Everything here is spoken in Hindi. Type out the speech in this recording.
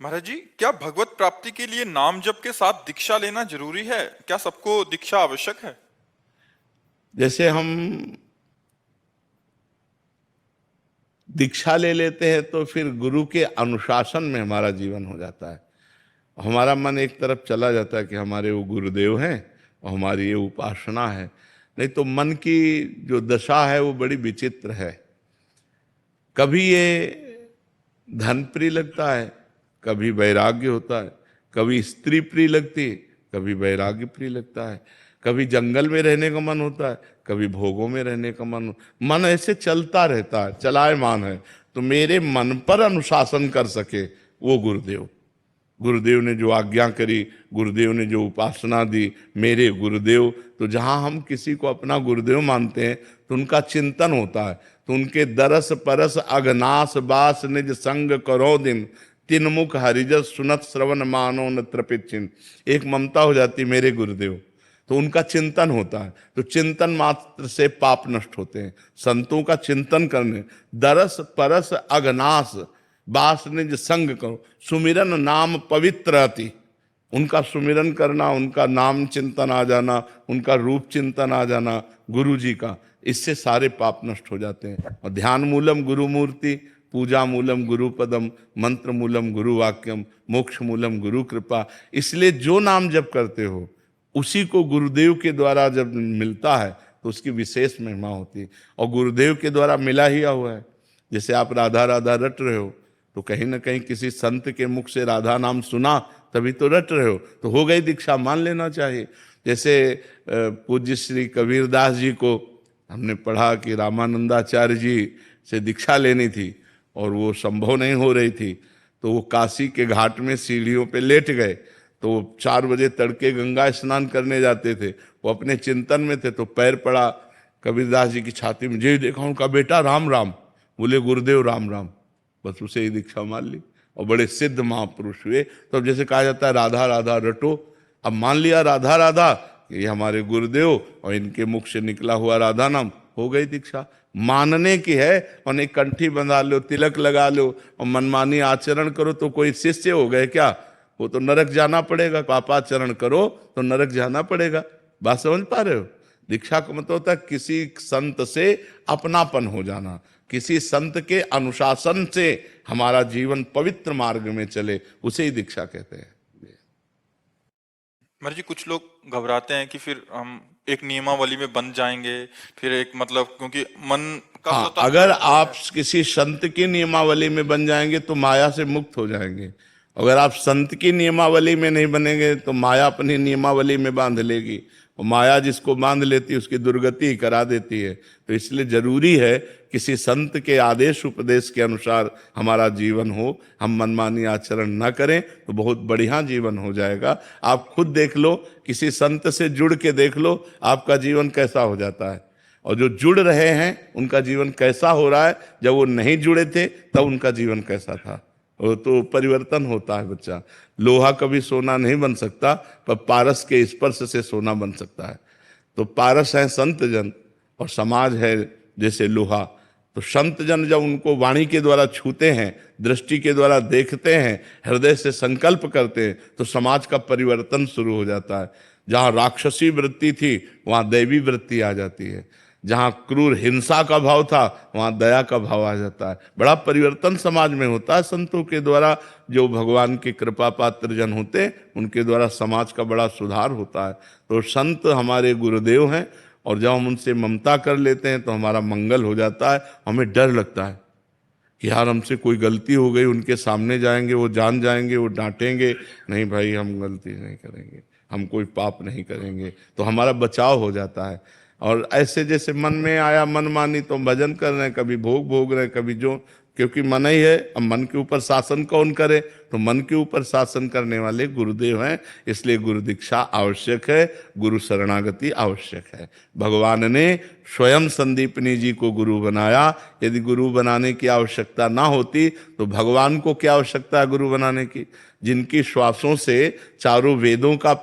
महाराज जी, क्या भगवत प्राप्ति के लिए नाम जप के साथ दीक्षा लेना जरूरी है? क्या सबको दीक्षा आवश्यक है? जैसे हम दीक्षा ले लेते हैं तो फिर गुरु के अनुशासन में हमारा जीवन हो जाता है। हमारा मन एक तरफ चला जाता है कि हमारे वो गुरुदेव हैं और हमारी ये उपासना है। नहीं तो मन की जो दशा है वो बड़ी विचित्र है। कभी ये धन प्रिय लगता है, कभी वैराग्य होता है, कभी स्त्री प्रिय लगती है, कभी वैराग्य प्रिय लगता है, कभी जंगल में रहने का मन होता है, कभी भोगों में रहने का मन ऐसे चलता रहता है, चलायमान है। तो मेरे मन पर अनुशासन कर सके वो गुरुदेव। गुरुदेव ने जो आज्ञा करी, गुरुदेव ने जो उपासना दी, मेरे गुरुदेव। तो जहाँ हम किसी को अपना गुरुदेव मानते हैं तो उनका चिंतन होता है। तो उनके दरस परस अगनास बास निज संग करो दिन, तीन मुख हरिजस सुनत श्रवण मानो न तृपित चिन्ह। एक ममता हो जाती मेरे गुरुदेव, तो उनका चिंतन होता है। तो चिंतन मात्र से पाप नष्ट होते हैं। संतों का चिंतन करने, दरस परस अगनास बास निज संग करो, सुमिरन नाम पवित्र अति। उनका सुमिरन करना, उनका नाम चिंतन आ जाना, उनका रूप चिंतन आ जाना गुरु जी का, इससे सारे पाप नष्ट हो जाते हैं। और ध्यान मूलम गुरु मूर्ति, पूजा मूलम गुरु पदम, मंत्र मूलम गुरु वाक्यम, मोक्ष मूलम गुरु कृपा। इसलिए जो नाम जप करते हो उसी को गुरुदेव के द्वारा जब मिलता है तो उसकी विशेष महिमा होती है। और गुरुदेव के द्वारा मिला ही हुआ है। जैसे आप राधा राधा रट रहे हो तो कहीं ना कहीं किसी संत के मुख से राधा नाम सुना, तभी तो रट रहे हो, तो हो गई दीक्षा, मान लेना चाहिए। जैसे पूज्य श्री कबीरदास जी को हमने पढ़ा कि रामानंदाचार्य जी से दीक्षा लेनी थी और वो संभव नहीं हो रही थी, तो वो काशी के घाट में सीढ़ियों पे लेट गए। तो 4 बजे तड़के गंगा स्नान करने जाते थे, वो अपने चिंतन में थे, तो पैर पड़ा कबीरदास जी की छाती में। जी देखा उनका बेटा राम राम, बोले गुरुदेव राम राम, बस उसे ही दीक्षा मान ली और बड़े सिद्ध महापुरुष हुए। तो अब जैसे कहा जाता है राधा राधा रटो, अब मान लिया राधा राधा ये हमारे गुरुदेव और इनके मुख से निकला हुआ राधा नाम, हो गई दीक्षा। मानने की है, और एक कंठी बंधा लो, तिलक लगा लो और मनमानी आचरण करो तो कोई शिष्य हो गए क्या? वो तो नरक जाना पड़ेगा। पापाचरण करो तो नरक जाना पड़ेगा। बात समझ पा रहे हो? दीक्षा का मतलब होता है किसी संत से अपनापन हो जाना, किसी संत के अनुशासन से हमारा जीवन पवित्र मार्ग में चले, उसे ही दीक्षा कहते हैं। महाराज जी, कुछ लोग घबराते हैं कि फिर हम एक नियमावली में बंध जाएंगे, फिर एक मतलब क्योंकि मन का हाँ, स्वतः अगर आप किसी संत की नियमावली में बन जाएंगे तो माया से मुक्त हो जाएंगे। अगर आप संत की नियमावली में नहीं बनेंगे तो माया अपनी नियमावली में बांध लेगी, और माया जिसको बांध लेती है उसकी दुर्गति करा देती है। तो इसलिए जरूरी है किसी संत के आदेश उपदेश के अनुसार हमारा जीवन हो, हम मनमानी आचरण न करें तो बहुत बढ़िया जीवन हो जाएगा। आप खुद देख लो, किसी संत से जुड़ के देख लो आपका जीवन कैसा हो जाता है, और जो जुड़ रहे हैं उनका जीवन कैसा हो रहा है, जब वो नहीं जुड़े थे तब उनका जीवन कैसा था। वो तो परिवर्तन होता है बच्चा। लोहा कभी सोना नहीं बन सकता, पर पारस के स्पर्श से सोना बन सकता है। तो पारस है संत जन और समाज है जैसे लोहा। तो संत जन जब उनको वाणी के द्वारा छूते हैं, दृष्टि के द्वारा देखते हैं, हृदय से संकल्प करते हैं, तो समाज का परिवर्तन शुरू हो जाता है। जहाँ राक्षसी वृत्ति थी वहाँ दैवी वृत्ति आ जाती है, जहाँ क्रूर हिंसा का भाव था वहाँ दया का भाव आ जाता है। बड़ा परिवर्तन समाज में होता है संतों के द्वारा। जो भगवान के कृपा पात्र जन होते हैं उनके द्वारा समाज का बड़ा सुधार होता है। तो संत हमारे गुरुदेव हैं, और जब हम उनसे ममता कर लेते हैं तो हमारा मंगल हो जाता है। हमें डर लगता है कि यार हमसे कोई गलती हो गई, उनके सामने जाएंगे, वो जान जाएंगे, वो डांटेंगे। नहीं भाई, हम गलती नहीं करेंगे, हम कोई पाप नहीं करेंगे, तो हमारा बचाव हो जाता है। और ऐसे जैसे मन में आया मन मानी तो भजन कर रहे हैं, कभी भोग भोग रहे हैं, कभी जो, क्योंकि मन ही है। अब मन के ऊपर शासन कौन करे? तो मन के ऊपर शासन करने वाले गुरुदेव हैं। इसलिए गुरु दीक्षा आवश्यक है, गुरु शरणागति आवश्यक है। भगवान ने स्वयं संदीपनी जी को गुरु बनाया। यदि गुरु बनाने की आवश्यकता ना होती तो भगवान को क्या आवश्यकता है गुरु बनाने की? जिनकी श्वासों से चारों वेदों का